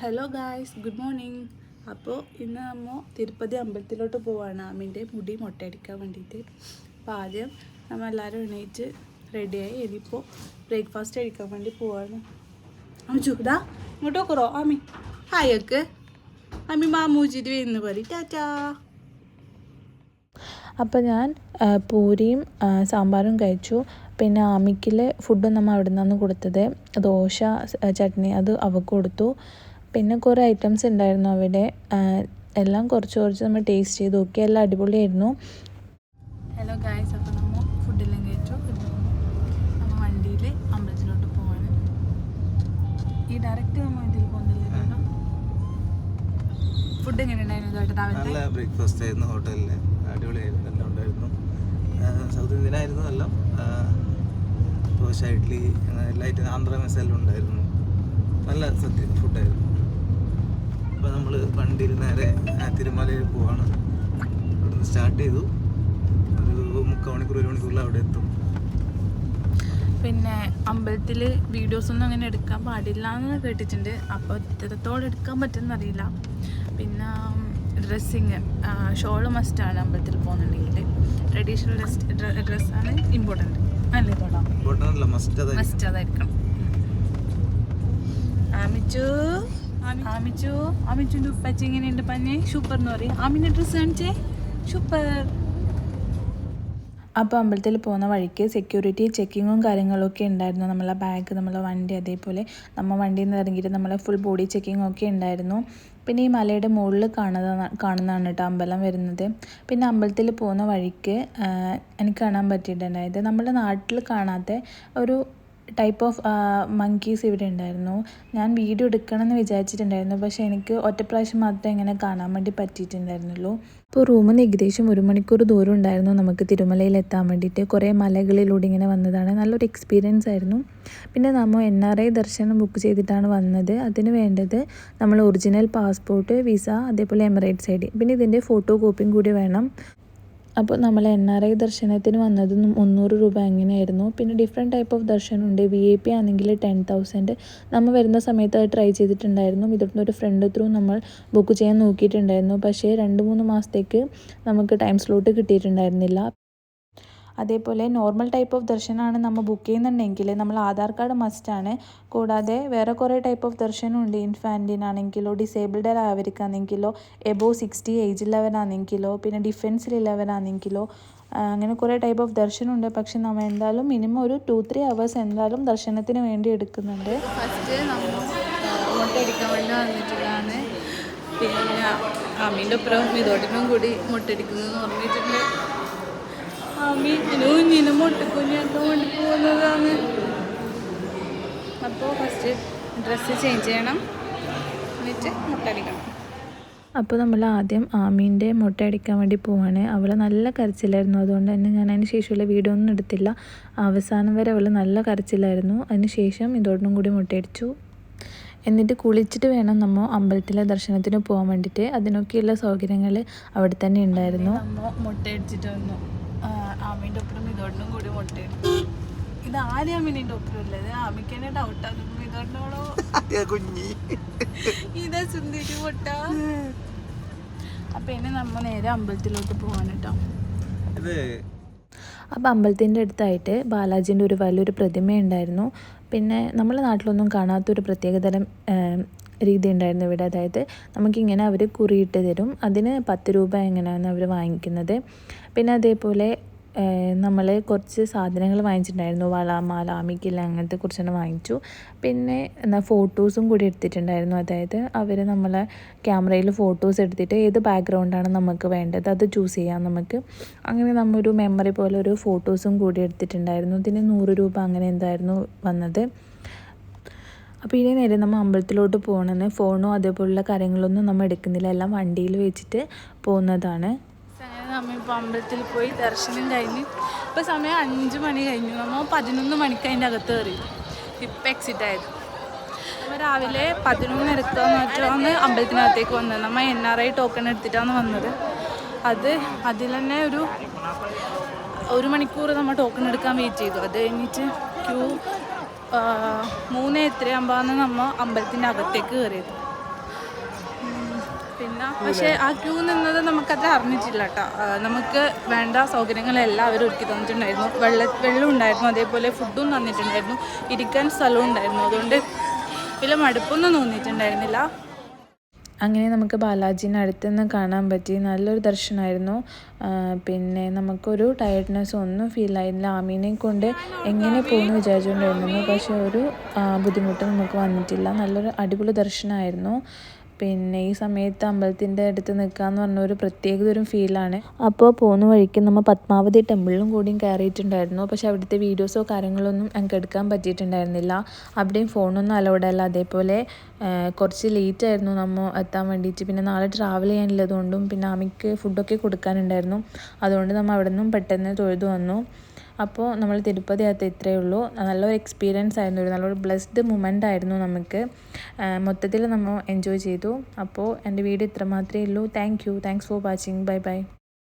Hello guys, good morning. അപ്പോൾ ഇന്ന് നമ്മൾ തിരുപ്പതി അമ്പലത്തിലോട്ട് പോവാണ് ആമിൻ്റെ മുടി മൊട്ടയടിക്കാൻ വേണ്ടിയിട്ട്. അപ്പോൾ ആദ്യം നമ്മൾ എല്ലാവരും എണീറ്റ് റെഡിയായി ഇനിയിപ്പോൾ ബ്രേക്ക്ഫാസ്റ്റ് കഴിക്കാൻ വേണ്ടി പോവാണ്. അമ്മു ഇതാ ഇങ്ങോട്ട് നോക്കറോ ആമി ഹായൊക്കെ ആമി മാമൂജിരി എന്ന് പറയും ടാറ്റാ. അപ്പോൾ ഞാൻ പൂരിയും സാമ്പാറും കഴിച്ചു. പിന്നെ ആമിക്കിലെ ഫുഡ് നമ്മൾ അവിടെ നിന്നാണ് കൊടുത്തത്. ദോശ, ചട്നി അത് അവൾക്ക് കൊടുത്തു. പിന്നെ കുറേ ഐറ്റംസ് ഉണ്ടായിരുന്നു അവിടെ. എല്ലാം കുറച്ച് നമ്മൾ ടേസ്റ്റ് ചെയ്ത് നോക്കി. എല്ലാം അടിപൊളിയായിരുന്നു. ഹലോ ഗായ്സ്, അപ്പോൾ നമ്മൾ ഫുഡെല്ലാം കഴിച്ചു. നമ്മൾ വണ്ടിയിൽ അമ്പലത്തിലോട്ട് പോവാണ്. ഈ ഡയറക്റ്റ് നമ്മൾ ഇതിൽ പോകുന്നില്ലല്ലോ. ഫുഡ് എങ്ങനെ ഉണ്ടായിരുന്നു? നല്ല ബ്രേക്ക്ഫാസ്റ്റ് ആയിരുന്നു ഹോട്ടലിൽ. അടിപൊളിയായിരുന്നു, എല്ലാം ഉണ്ടായിരുന്നു. സൗത്ത് ഇന്ത്യൻ ആയിരുന്നു എല്ലാം. ദോശ, ഇഡ്ഡലി, എല്ലാ ഐറ്റം, ആന്ധ്ര മസാല ഉണ്ടായിരുന്നു. നല്ല ഫുഡായിരുന്നു. അപ്പോൾ നമ്മൾ വണ്ടിയിൽ നേരെ തിരുമലയിൽ പോവാണ്. അവിടെ നിന്ന് സ്റ്റാർട്ട് ചെയ്തു. ഒരു 3/4 മണിക്കൂർ 1 മണിക്കൂറിൽ അവിടെ എത്തും. പിന്നെ അമ്പലത്തിൽ വീഡിയോസൊന്നും അങ്ങനെ എടുക്കാൻ പാടില്ല എന്ന് കേട്ടിട്ടുണ്ട്. അപ്പോൾ ഇത്രത്തോളം എടുക്കാൻ പറ്റുമെന്നറിയില്ല. പിന്നെ ഡ്രസ്സിങ്, ഷോള് മസ്റ്റാണ് അമ്പലത്തിൽ പോകുന്നുണ്ടെങ്കിൽ. ട്രഡീഷണൽ ഡ്രസ്സാണ് ഇമ്പോർട്ടൻറ്റ് അല്ലേ? ഇമ്പോർട്ടൻ്റ് മസ്റ്റ് അതായിരിക്കണം. ആമിച്ചുൻ്റെ ഉപ്പച്ചി ഇങ്ങനെയുണ്ട് പഞ്ഞ് സൂപ്പർ എന്ന് പറയും. ആമിൻ്റെ ഡ്രസ്സ് കാണിച്ചേ സൂപ്പർ. അപ്പോൾ അമ്പലത്തിൽ പോകുന്ന വഴിക്ക് സെക്യൂരിറ്റി ചെക്കിങ്ങും കാര്യങ്ങളൊക്കെ ഉണ്ടായിരുന്നു. നമ്മളെ ബാഗ്, നമ്മളെ വണ്ടി, അതേപോലെ നമ്മൾ വണ്ടിയിൽ നിന്ന് ഇറങ്ങിയിട്ട് നമ്മളെ ഫുൾ ബോഡി ചെക്കിങ്ങും ഒക്കെ ഉണ്ടായിരുന്നു. പിന്നെ ഈ മലയുടെ മുകളിൽ കാണുന്നതാണ് കേട്ടോ അമ്പലം വരുന്നത്. പിന്നെ അമ്പലത്തിൽ പോകുന്ന വഴിക്ക് എനിക്ക് കാണാൻ പറ്റിയിട്ടുണ്ടായത് നമ്മുടെ നാട്ടിൽ കാണാത്ത ഒരു ടൈപ്പ് ഓഫ് മങ്കീസ് ഇവിടെ ഉണ്ടായിരുന്നു. ഞാൻ വീഡിയോ എടുക്കണമെന്ന് വിചാരിച്ചിട്ടുണ്ടായിരുന്നു, പക്ഷേ എനിക്ക് ഒറ്റപ്രാവശ്യം മാത്രമേ ഇങ്ങനെ കാണാൻ വേണ്ടി പറ്റിയിട്ടുണ്ടായിരുന്നുള്ളൂ. അപ്പോൾ റൂമിൽ നിന്ന് ഏകദേശം 1 മണിക്കൂർ ദൂരം ഉണ്ടായിരുന്നു നമുക്ക് തിരുമലയിൽ എത്താൻ വേണ്ടിയിട്ട്. കുറേ മലകളിലൂടെ ഇങ്ങനെ വന്നതാണ്. നല്ലൊരു എക്സ്പീരിയൻസ് ആയിരുന്നു. പിന്നെ നമ്മൾ NRI ദർശനം ബുക്ക് ചെയ്തിട്ടാണ് വന്നത്. അതിന് വേണ്ടത് നമ്മൾ ഒറിജിനൽ പാസ്പോർട്ട്, വിസ, അതേപോലെ എമിറേറ്റ്സ് ID, പിന്നെ ഇതിൻ്റെ ഫോട്ടോ കോപ്പിയും കൂടി വേണം. അപ്പോൾ നമ്മൾ NRI ദർശനത്തിന് വന്നത് 300 രൂപ അങ്ങനെയായിരുന്നു. പിന്നെ ഡിഫറെൻറ്റ് ടൈപ്പ് ഓഫ് ദർശനമുണ്ട്. VIP ആണെങ്കിൽ 10,000. നമ്മൾ വരുന്ന സമയത്ത് അത് ട്രൈ ചെയ്തിട്ടുണ്ടായിരുന്നു. ഇതൊന്നും ഒരു ഫ്രണ്ട് ത്രൂ നമ്മൾ ബുക്ക് ചെയ്യാൻ നോക്കിയിട്ടുണ്ടായിരുന്നു. പക്ഷേ 2-3 മാസത്തേക്ക് നമുക്ക് ടൈം സ്ലോട്ട് കിട്ടിയിട്ടുണ്ടായിരുന്നില്ല. അതേപോലെ നോർമൽ ടൈപ്പ് ഓഫ് ദർശനമാണ് നമ്മൾ ബുക്ക് ചെയ്യുന്നുണ്ടെങ്കിൽ നമ്മൾ ആധാർ കാർഡ് മസ്റ്റാണ്. കൂടാതെ വേറെ കുറേ ടൈപ്പ് ഓഫ് ദർശനമുണ്ട്. ഇൻഫാൻറ്റിനാണെങ്കിലോ, ഡിസേബിൾഡ് ആയവർക്കാണെങ്കിലോ, എബോവ് 60 ഏജിലുള്ളവരാണെങ്കിലോ, പിന്നെ ഡിഫൻസിലുള്ളവരാണെങ്കിലോ, അങ്ങനെ കുറേ ടൈപ്പ് ഓഫ് ദർശനമുണ്ട്. പക്ഷെ നമ്മൾ എന്തായാലും മിനിമം ഒരു 2-3 hours എന്തായാലും ദർശനത്തിന് വേണ്ടി എടുക്കുന്നുണ്ട്. ഫസ്റ്റ് നമ്മൾ മുട്ടയടിക്കാൻ വേണ്ടി വന്നിട്ടുള്ളതാണ്. പിന്നെ അമ്മീൻ്റെ ഒപ്പരം ഇതോട്ടിനും കൂടി മുട്ടയടിക്കുന്നതെന്ന് പറഞ്ഞിട്ടുണ്ട്. കുഞ്ഞിനെ മുട്ടക്കുഞ്ഞാക്കാൻ വേണ്ടി പോകുന്നതാണ്. അപ്പോൾ ഫസ്റ്റ് ഡ്രസ്സ് ചേഞ്ച് ചെയ്യണം, എന്നിട്ട് മുട്ടയടിക്കണം. അപ്പോൾ നമ്മൾ ആദ്യം ആമീൻ്റെ മുട്ട അടിക്കാൻ വേണ്ടി പോവാണ്. അവൾ നല്ല കരച്ചിലായിരുന്നു. അതുകൊണ്ട് തന്നെ ഞാൻ അതിന് ശേഷമുള്ള വീഡിയോ ഒന്നും എടുത്തില്ല. അവസാനം വരെ അവൾ നല്ല കരച്ചിലായിരുന്നു. അതിന് ശേഷം ഇതോടൊന്നും കൂടി മുട്ടയടിച്ചു. എന്നിട്ട് കുളിച്ചിട്ട് വേണം നമ്മൾ അമ്പലത്തിലെ ദർശനത്തിന് പോകാൻ വേണ്ടിയിട്ട്. അതിനൊക്കെയുള്ള സൗകര്യങ്ങൾ അവിടെ തന്നെ ഉണ്ടായിരുന്നു. മുട്ടയടിച്ചിട്ട് വന്നു. ആമീൻ്റെ ഒപ്പരം ഇതോടൊന്നും കൂടി മുട്ടയടിച്ചു. ഇത് ആദ്യം ആമീൻ്റെ ഒപ്പരം ഉള്ളത് ആമിക്ക് തന്നെ ഡൗട്ടാണ്. ഇതോടനോളോ ഇതാ സുന്ദരി മുട്ട. അപ്പൊ ഇനി നമ്മൾ നേരെ അമ്പലത്തിലോട്ട് പോകാൻ കേട്ടോ. അപ്പോൾ അമ്പലത്തിൻ്റെ അടുത്തായിട്ട് ബാലാജീൻ്റെ ഒരു വലിയൊരു പ്രതിമയുണ്ടായിരുന്നു. പിന്നെ നമ്മളെ നാട്ടിലൊന്നും കാണാത്തൊരു പ്രത്യേകതരം രീതി ഉണ്ടായിരുന്നു ഇവിടെ. അതായത് നമുക്കിങ്ങനെ അവർ കുറിയിട്ട് തരും. അതിന് 10 രൂപ എങ്ങനെയാണ് അവർ വാങ്ങിക്കുന്നത്. പിന്നെ അതേപോലെ നമ്മൾ കുറച്ച് സാധനങ്ങൾ വാങ്ങിച്ചിട്ടുണ്ടായിരുന്നു. വള, മാല, ആമിക്കില്ല, അങ്ങനത്തെ കുറച്ചെണ്ണം വാങ്ങിച്ചു. പിന്നെ ഫോട്ടോസും കൂടി എടുത്തിട്ടുണ്ടായിരുന്നു. അതായത് അവർ നമ്മളെ ക്യാമറയിൽ ഫോട്ടോസ് എടുത്തിട്ട് ഏത് ബാക്ക്ഗ്രൗണ്ടാണ് നമുക്ക് വേണ്ടത് അത് ചൂസ് ചെയ്യാം നമുക്ക്. അങ്ങനെ നമ്മൊരു മെമ്മറി പോലെ ഒരു ഫോട്ടോസും കൂടി എടുത്തിട്ടുണ്ടായിരുന്നു. ഇതിന് 100 രൂപ അങ്ങനെ എന്തായിരുന്നു വന്നത്. അപ്പോൾ ഇനി നേരെ നമ്മൾ അമ്പലത്തിലോട്ട് പോകണമെന്ന്. ഫോണോ അതേപോലുള്ള കാര്യങ്ങളൊന്നും നമ്മൾ എടുക്കുന്നില്ല. എല്ലാം വണ്ടിയിൽ വെച്ചിട്ട് പോകുന്നതാണ്. നമ്മൾ ഇപ്പോൾ അമ്പലത്തിൽ പോയി ദർശനം കഴിഞ്ഞ് ഇപ്പോൾ സമയം 5 മണി കഴിഞ്ഞു. നമ്മൾ 11 മണിക്ക് അതിൻ്റെ അകത്ത് കയറി. ഇപ്പം എക്സിറ്റ് ആയത്. നമ്മൾ രാവിലെ 11:30 മറ്റാണ് അമ്പലത്തിനകത്തേക്ക് വന്നത്. നമ്മൾ NRI ടോക്കൺ എടുത്തിട്ടാണ് വന്നത്. അതിൽ തന്നെ ഒരു 1 മണിക്കൂർ നമ്മൾ ടോക്കൺ എടുക്കാൻ വെയിറ്റ് ചെയ്തു. അത് കഴിഞ്ഞിട്ട് ക്യൂ 3:30 നമ്മൾ അമ്പലത്തിൻ്റെ അകത്തേക്ക് കയറിയത്. പിന്നെ പക്ഷേ ആ ക്യൂ നിന്നത് നമുക്കത് അറിഞ്ഞിട്ടില്ല കേട്ടോ. നമുക്ക് വേണ്ട സൗകര്യങ്ങളെല്ലാം അവർ ഒരുക്കി തന്നിട്ടുണ്ടായിരുന്നു. വെള്ളം ഉണ്ടായിരുന്നു, അതേപോലെ ഫുഡും തന്നിട്ടുണ്ടായിരുന്നു, ഇരിക്കാൻ സ്ഥലവും ഉണ്ടായിരുന്നു. അതുകൊണ്ട് വലിയ മടുപ്പൊന്നും തോന്നിയിട്ടുണ്ടായിരുന്നില്ല. അങ്ങനെ നമുക്ക് ബാലാജീനെ അടുത്ത് നിന്ന് കാണാൻ പറ്റി. നല്ലൊരു ദർശനമായിരുന്നു. പിന്നെ നമുക്കൊരു ടയർഡ്നെസ് ഒന്നും ഫീൽ ആയില്ല. ആമീനെ കൊണ്ട് എങ്ങനെ പോകുമെന്ന് വിചാരിച്ചുകൊണ്ടിരുന്നു, പക്ഷേ ഒരു ബുദ്ധിമുട്ട് നമുക്ക് വന്നിട്ടില്ല. നല്ലൊരു അടിപൊളി ദർശനമായിരുന്നു. പിന്നെ ഈ സമയത്ത് അമ്പലത്തിൻ്റെ അടുത്ത് നിൽക്കാന്ന് പറഞ്ഞ ഒരു പ്രത്യേക ഒരു ഫീലാണ്. അപ്പോൾ പോകുന്ന വഴിക്ക് നമ്മൾ പത്മാവതി ടെമ്പിളിലും കൂടിയും കയറിയിട്ടുണ്ടായിരുന്നു. പക്ഷേ അവിടുത്തെ വീഡിയോസോ കാര്യങ്ങളൊന്നും ഞങ്ങൾക്ക് എടുക്കാൻ പറ്റിയിട്ടുണ്ടായിരുന്നില്ല. അവിടെയും ഫോണൊന്നും അലൗഡ് അല്ല. അതേപോലെ കുറച്ച് ലേറ്റ് ആയിരുന്നു നമ്മൾ എത്താൻ വേണ്ടിയിട്ട്. പിന്നെ നാളെ ട്രാവൽ ചെയ്യാനുള്ളതുകൊണ്ടും പിന്നെ ആമിക്ക് ഫുഡൊക്കെ കൊടുക്കാനുണ്ടായിരുന്നു. അതുകൊണ്ട് നമ്മൾ അവിടെ നിന്നും പെട്ടെന്ന് തൊഴുതു വന്നു. അപ്പോൾ നമ്മൾ തിരുപ്പതി യാത്ര ഇത്രയേ ഉള്ളൂ. നല്ലൊരു എക്സ്പീരിയൻസ് ആയിരുന്നു, നല്ലൊരു ബ്ലെസ്ഡ് മൊമെൻ്റ് ആയിരുന്നു നമുക്ക്. മൊത്തത്തിൽ നമ്മൾ എൻജോയ് ചെയ്തു. അപ്പോൾ എൻ്റെ വീഡിയോ ഇത്ര മാത്രമേ ഉള്ളൂ. Thanks for watching. Bye bye.